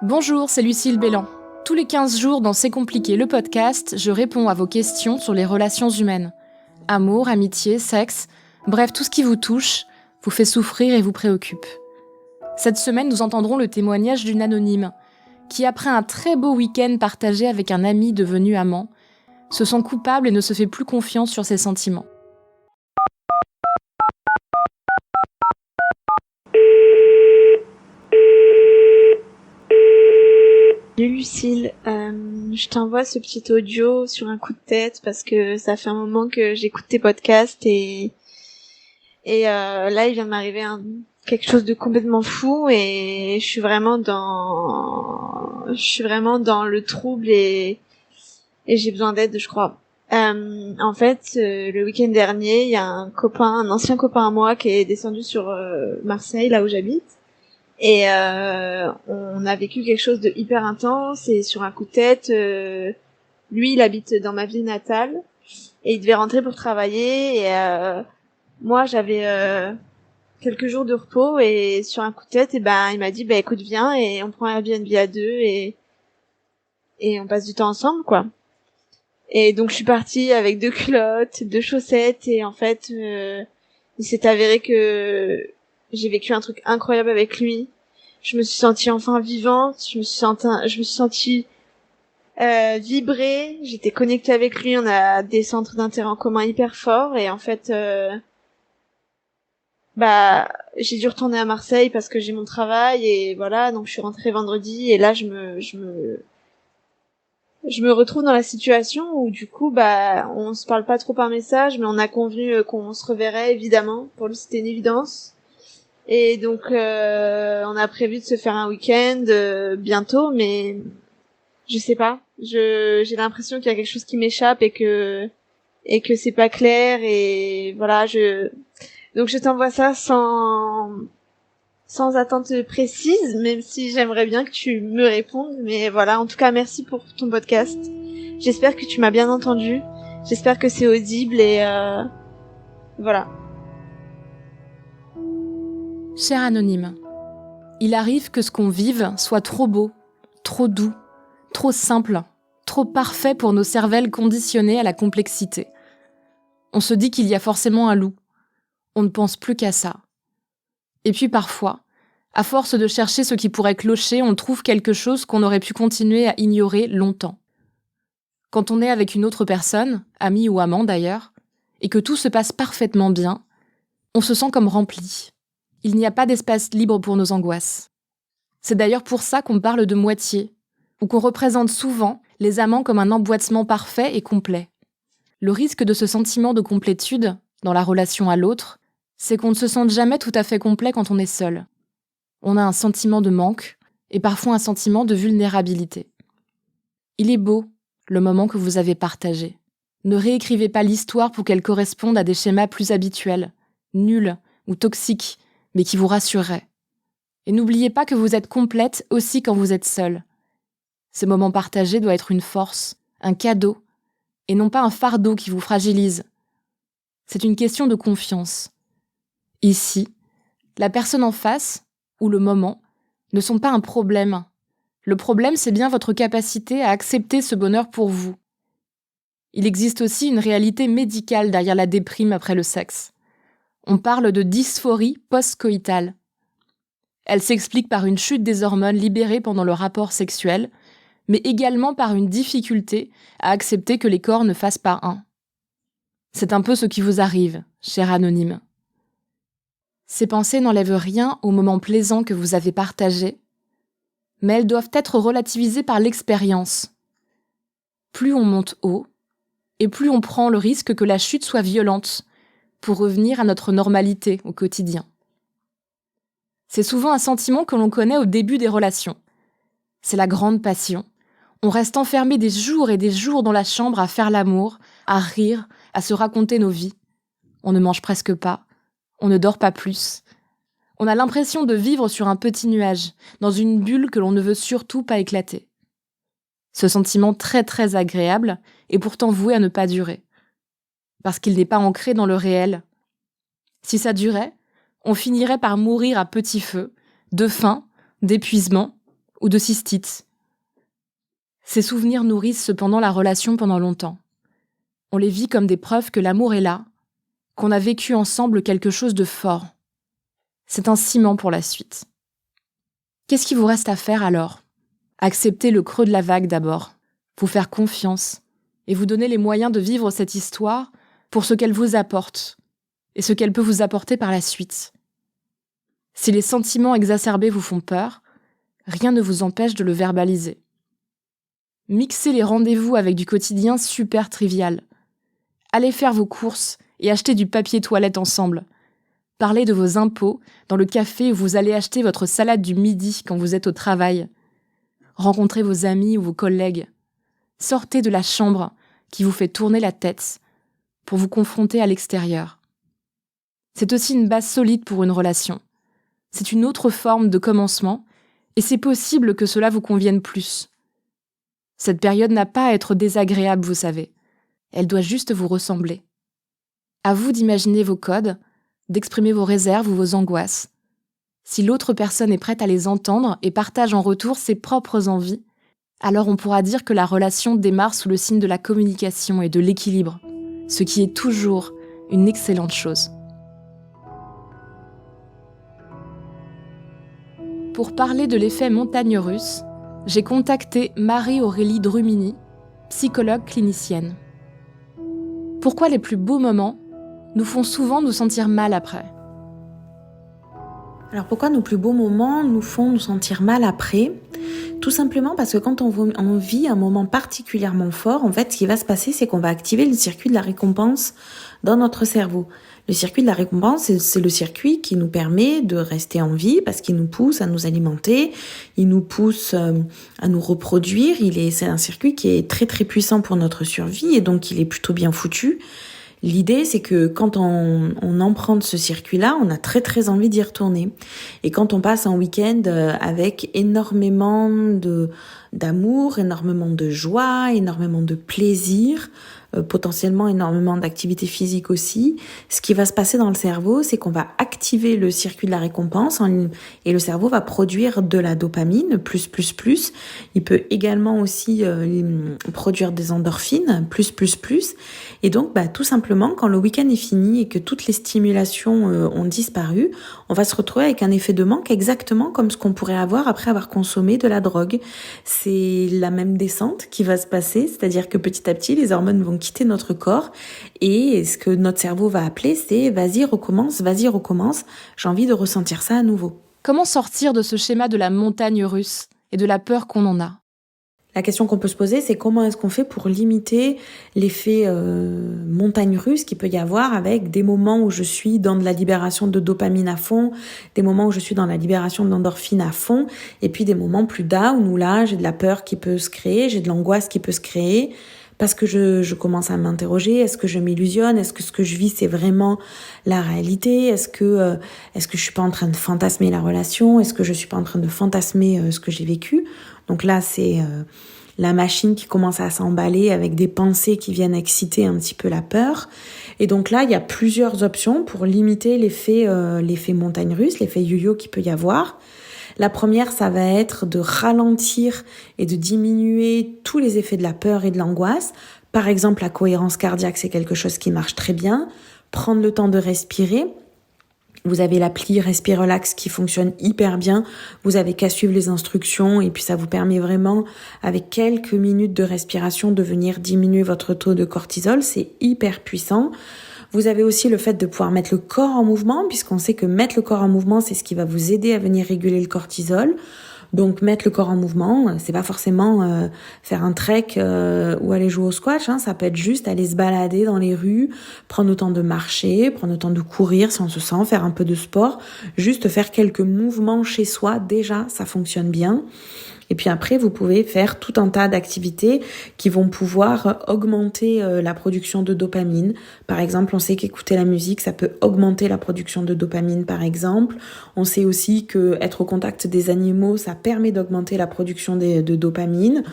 Bonjour, c'est Lucille Bélan. Tous les 15 jours dans C'est compliqué, le podcast, je réponds à vos questions sur les relations humaines. Amour, amitié, sexe, bref, tout ce qui vous touche, vous fait souffrir et vous préoccupe. Cette semaine, nous entendrons le témoignage d'une anonyme qui, après un très beau week-end partagé avec un ami devenu amant, se sent coupable et ne se fait plus confiance sur ses sentiments. Salut Lucille, je t'envoie ce petit audio sur un coup de tête parce que ça fait un moment que j'écoute tes podcasts et là il vient de m'arriver quelque chose de complètement fou et je suis vraiment dans le trouble et j'ai besoin d'aide, je crois. En fait, le week-end dernier, il y a un ancien copain à moi qui est descendu sur Marseille, là où j'habite. Et on a vécu quelque chose de hyper intense et sur un coup de tête, lui il habite dans ma ville natale et il devait rentrer pour travailler et moi j'avais quelques jours de repos et sur un coup de tête il m'a dit écoute viens et on prend un Airbnb à deux et on passe du temps ensemble quoi. Et donc je suis partie avec 2 culottes, 2 chaussettes et en fait il s'est avéré que j'ai vécu un truc incroyable avec lui. Je me suis sentie enfin vivante, je me suis sentie vibrer, j'étais connectée avec lui, on a des centres d'intérêt en commun hyper forts et en fait j'ai dû retourner à Marseille parce que j'ai mon travail et voilà, donc je suis rentrée vendredi et là je me retrouve dans la situation où du coup on se parle pas trop par message mais on a convenu qu'on se reverrait évidemment, pour lui c'était une évidence. Et donc on a prévu de se faire un week-end bientôt mais je sais pas, j'ai l'impression qu'il y a quelque chose qui m'échappe et que c'est pas clair et voilà, donc je t'envoie ça sans attente précise, même si j'aimerais bien que tu me répondes. Mais voilà, en tout cas, merci pour ton podcast. J'espère que tu m'as bien entendu. J'espère que c'est audible et voilà. Cher anonyme, il arrive que ce qu'on vive soit trop beau, trop doux, trop simple, trop parfait pour nos cervelles conditionnées à la complexité. On se dit qu'il y a forcément un loup. On ne pense plus qu'à ça. Et puis parfois, à force de chercher ce qui pourrait clocher, on trouve quelque chose qu'on aurait pu continuer à ignorer longtemps. Quand on est avec une autre personne, ami ou amant d'ailleurs, et que tout se passe parfaitement bien, on se sent comme rempli. Il n'y a pas d'espace libre pour nos angoisses. C'est d'ailleurs pour ça qu'on parle de moitié, ou qu'on représente souvent les amants comme un emboîtement parfait et complet. Le risque de ce sentiment de complétude, dans la relation à l'autre, c'est qu'on ne se sente jamais tout à fait complet quand on est seul. On a un sentiment de manque, et parfois un sentiment de vulnérabilité. Il est beau, le moment que vous avez partagé. Ne réécrivez pas l'histoire pour qu'elle corresponde à des schémas plus habituels, nuls ou toxiques, mais qui vous rassureraient. Et n'oubliez pas que vous êtes complète aussi quand vous êtes seule. Ces moments partagés doivent être une force, un cadeau, et non pas un fardeau qui vous fragilise. C'est une question de confiance. Ici, la personne en face, ou le moment, ne sont pas un problème. Le problème, c'est bien votre capacité à accepter ce bonheur pour vous. Il existe aussi une réalité médicale derrière la déprime après le sexe. On parle de dysphorie post-coïtale. Elle s'explique par une chute des hormones libérées pendant le rapport sexuel, mais également par une difficulté à accepter que les corps ne fassent pas un. C'est un peu ce qui vous arrive, cher anonyme. Ces pensées n'enlèvent rien au moment plaisant que vous avez partagé, mais elles doivent être relativisées par l'expérience. Plus on monte haut, et plus on prend le risque que la chute soit violente, pour revenir à notre normalité au quotidien. C'est souvent un sentiment que l'on connaît au début des relations. C'est la grande passion. On reste enfermé des jours et des jours dans la chambre à faire l'amour, à rire, à se raconter nos vies. On ne mange presque pas, on ne dort pas plus. On a l'impression de vivre sur un petit nuage, dans une bulle que l'on ne veut surtout pas éclater. Ce sentiment très très agréable est pourtant voué à ne pas durer. Parce qu'il n'est pas ancré dans le réel. Si ça durait, on finirait par mourir à petit feu, de faim, d'épuisement ou de cystite. Ces souvenirs nourrissent cependant la relation pendant longtemps. On les vit comme des preuves que l'amour est là, qu'on a vécu ensemble quelque chose de fort. C'est un ciment pour la suite. Qu'est-ce qui vous reste à faire alors ? Accepter le creux de la vague d'abord, vous faire confiance et vous donner les moyens de vivre cette histoire pour ce qu'elle vous apporte et ce qu'elle peut vous apporter par la suite. Si les sentiments exacerbés vous font peur, rien ne vous empêche de le verbaliser. Mixez les rendez-vous avec du quotidien super trivial. Allez faire vos courses et acheter du papier toilette ensemble. Parlez de vos impôts dans le café où vous allez acheter votre salade du midi quand vous êtes au travail. Rencontrez vos amis ou vos collègues. Sortez de la chambre qui vous fait tourner la tête pour vous confronter à l'extérieur. C'est aussi une base solide pour une relation. C'est une autre forme de commencement et c'est possible que cela vous convienne plus. Cette période n'a pas à être désagréable, vous savez. Elle doit juste vous ressembler. À vous d'imaginer vos codes, d'exprimer vos réserves ou vos angoisses. Si l'autre personne est prête à les entendre et partage en retour ses propres envies, alors on pourra dire que la relation démarre sous le signe de la communication et de l'équilibre, ce qui est toujours une excellente chose. Pour parler de l'effet montagne russe, j'ai contacté Marie-Aurélie Drumini, psychologue clinicienne. Pourquoi les plus beaux moments nous font souvent nous sentir mal après ? Alors pourquoi nos plus beaux moments nous font nous sentir mal après ? Tout simplement parce que quand on vit un moment particulièrement fort, en fait, ce qui va se passer, c'est qu'on va activer le circuit de la récompense dans notre cerveau. Le circuit de la récompense, c'est le circuit qui nous permet de rester en vie parce qu'il nous pousse à nous alimenter, il nous pousse à nous reproduire. C'est un circuit qui est très très puissant pour notre survie et donc il est plutôt bien foutu. L'idée, c'est que quand on emprunte ce circuit-là, on a très très envie d'y retourner. Et quand on passe un week-end avec énormément d'amour, énormément de joie, énormément de plaisir, potentiellement énormément d'activité physique aussi, ce qui va se passer dans le cerveau, c'est qu'on va activer le circuit de la récompense et le cerveau va produire de la dopamine, plus. Il peut également aussi produire des endorphines, plus. Et donc, tout simplement, quand le week-end est fini et que toutes les stimulations ont disparu, on va se retrouver avec un effet de manque exactement comme ce qu'on pourrait avoir après avoir consommé de la drogue. C'est la même descente qui va se passer, c'est-à-dire que petit à petit, les hormones vont quitter notre corps et ce que notre cerveau va appeler, c'est « vas-y, recommence, j'ai envie de ressentir ça à nouveau ». Comment sortir de ce schéma de la montagne russe et de la peur qu'on en a ? La question qu'on peut se poser, c'est comment est-ce qu'on fait pour limiter l'effet montagne russe qu'il peut y avoir avec des moments où je suis dans de la libération de dopamine à fond, des moments où je suis dans la libération d'endorphine à fond, et puis des moments plus down où là, j'ai de la peur qui peut se créer, j'ai de l'angoisse qui peut se créer, parce que je commence à m'interroger, est-ce que je m'illusionne, est-ce que ce que je vis c'est vraiment la réalité, est-ce que je suis pas en train de fantasmer la relation, est-ce que je suis pas en train de fantasmer ce que j'ai vécu. Donc là c'est la machine qui commence à s'emballer avec des pensées qui viennent exciter un petit peu la peur. Et donc là il y a plusieurs options pour limiter l'effet montagne russe, l'effet yo-yo qu'il peut y avoir. La première, ça va être de ralentir et de diminuer tous les effets de la peur et de l'angoisse. Par exemple, la cohérence cardiaque, c'est quelque chose qui marche très bien. Prendre le temps de respirer. Vous avez l'appli Respirelax qui fonctionne hyper bien. Vous avez qu'à suivre les instructions et puis ça vous permet vraiment, avec quelques minutes de respiration, de venir diminuer votre taux de cortisol. C'est hyper puissant. Vous avez aussi le fait de pouvoir mettre le corps en mouvement, puisqu'on sait que mettre le corps en mouvement, c'est ce qui va vous aider à venir réguler le cortisol. Donc mettre le corps en mouvement, c'est pas forcément faire un trek ou aller jouer au squash, ça peut être juste aller se balader dans les rues, prendre le temps de marcher, prendre le temps de courir si on se sent, faire un peu de sport, juste faire quelques mouvements chez soi, déjà ça fonctionne bien. Et puis après, vous pouvez faire tout un tas d'activités qui vont pouvoir augmenter la production de dopamine. Par exemple, on sait qu'écouter la musique, ça peut augmenter la production de dopamine, par exemple. On sait aussi que être au contact des animaux, ça permet d'augmenter la production de dopamine.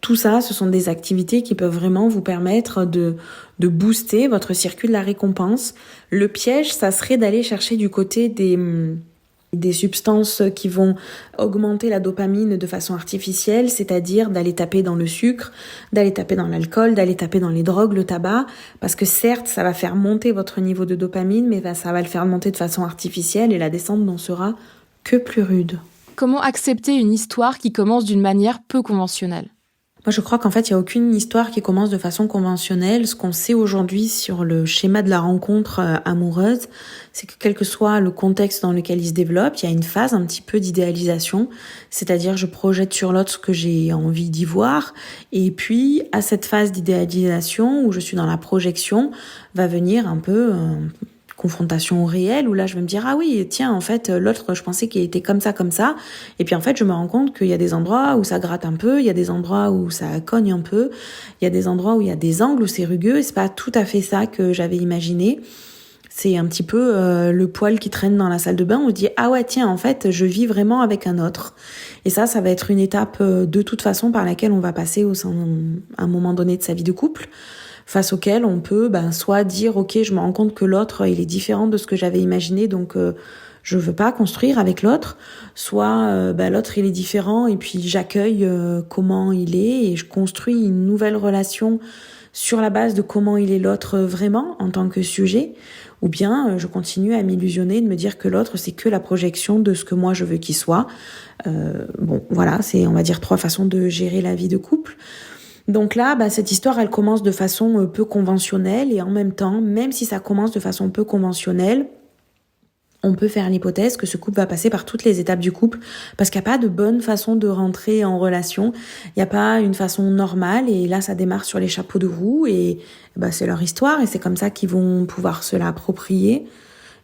Tout ça, ce sont des activités qui peuvent vraiment vous permettre de booster votre circuit de la récompense. Le piège, ça serait d'aller chercher du côté des substances qui vont augmenter la dopamine de façon artificielle, c'est-à-dire d'aller taper dans le sucre, d'aller taper dans l'alcool, d'aller taper dans les drogues, le tabac, parce que certes, ça va faire monter votre niveau de dopamine, mais ça va le faire monter de façon artificielle et la descente n'en sera que plus rude. Comment accepter une histoire qui commence d'une manière peu conventionnelle ? Moi, je crois qu'en fait, il n'y a aucune histoire qui commence de façon conventionnelle. Ce qu'on sait aujourd'hui sur le schéma de la rencontre amoureuse, c'est que quel que soit le contexte dans lequel il se développe, il y a une phase un petit peu d'idéalisation. C'est-à-dire, je projette sur l'autre ce que j'ai envie d'y voir. Et puis, à cette phase d'idéalisation, où je suis dans la projection, va venir un peu confrontation au réel, où là je vais me dire, ah oui, tiens, en fait, l'autre, je pensais qu'il était comme ça, et puis en fait, je me rends compte qu'il y a des endroits où ça gratte un peu, il y a des endroits où ça cogne un peu, il y a des endroits où il y a des angles, où c'est rugueux, et c'est pas tout à fait ça que j'avais imaginé. C'est un petit peu le poil qui traîne dans la salle de bain, on se dit, ah ouais, tiens, en fait, je vis vraiment avec un autre. Et ça va être une étape de toute façon par laquelle on va passer à un moment donné de sa vie de couple, face auquel on peut soit dire ok, je me rends compte que l'autre il est différent de ce que j'avais imaginé, donc je veux pas construire avec l'autre, soit l'autre il est différent et puis j'accueille comment il est et je construis une nouvelle relation sur la base de comment il est l'autre vraiment en tant que sujet, ou bien je continue à m'illusionner de me dire que l'autre c'est que la projection de ce que moi je veux qu'il soit. Voilà, c'est on va dire 3 façons de gérer la vie de couple. Donc là, cette histoire, elle commence de façon peu conventionnelle et en même temps, même si ça commence de façon peu conventionnelle, on peut faire l'hypothèse que ce couple va passer par toutes les étapes du couple parce qu'il n'y a pas de bonne façon de rentrer en relation, il n'y a pas une façon normale et là, ça démarre sur les chapeaux de roue et c'est leur histoire et c'est comme ça qu'ils vont pouvoir se l'approprier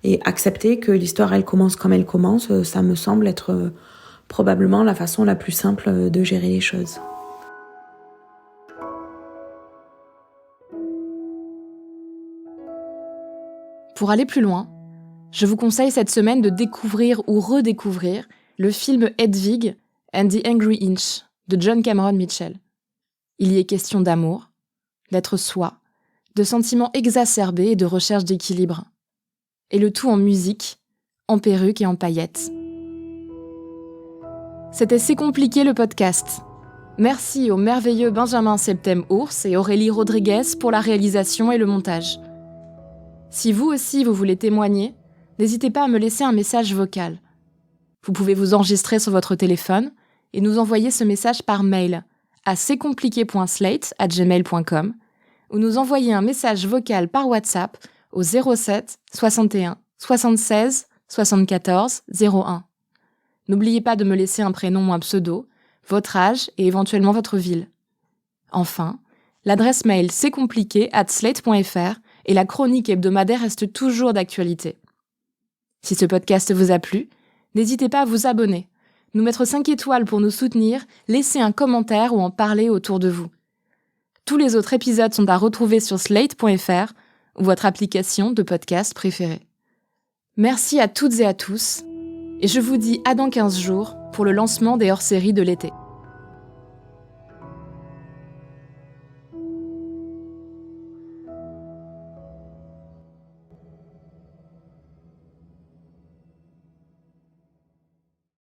et accepter que l'histoire, elle commence comme elle commence, ça me semble être probablement la façon la plus simple de gérer les choses. Pour aller plus loin, je vous conseille cette semaine de découvrir ou redécouvrir le film Hedwig and the Angry Inch de John Cameron Mitchell. Il y est question d'amour, d'être soi, de sentiments exacerbés et de recherche d'équilibre. Et le tout en musique, en perruque et en paillettes. C'était C'est compliqué le podcast. Merci au merveilleux Benjamin Septem-Ours et Aurélie Rodriguez pour la réalisation et le montage. Si vous aussi vous voulez témoigner, n'hésitez pas à me laisser un message vocal. Vous pouvez vous enregistrer sur votre téléphone et nous envoyer ce message par mail à c'estcompliqué.slate@gmail.com ou nous envoyer un message vocal par WhatsApp au 07 61 76 74 01. N'oubliez pas de me laisser un prénom ou un pseudo, votre âge et éventuellement votre ville. Enfin, l'adresse mail c'estcompliqué@slate.fr et la chronique hebdomadaire reste toujours d'actualité. Si ce podcast vous a plu, n'hésitez pas à vous abonner, nous mettre 5 étoiles pour nous soutenir, laisser un commentaire ou en parler autour de vous. Tous les autres épisodes sont à retrouver sur slate.fr ou votre application de podcast préférée. Merci à toutes et à tous, et je vous dis à dans 15 jours pour le lancement des hors-séries de l'été.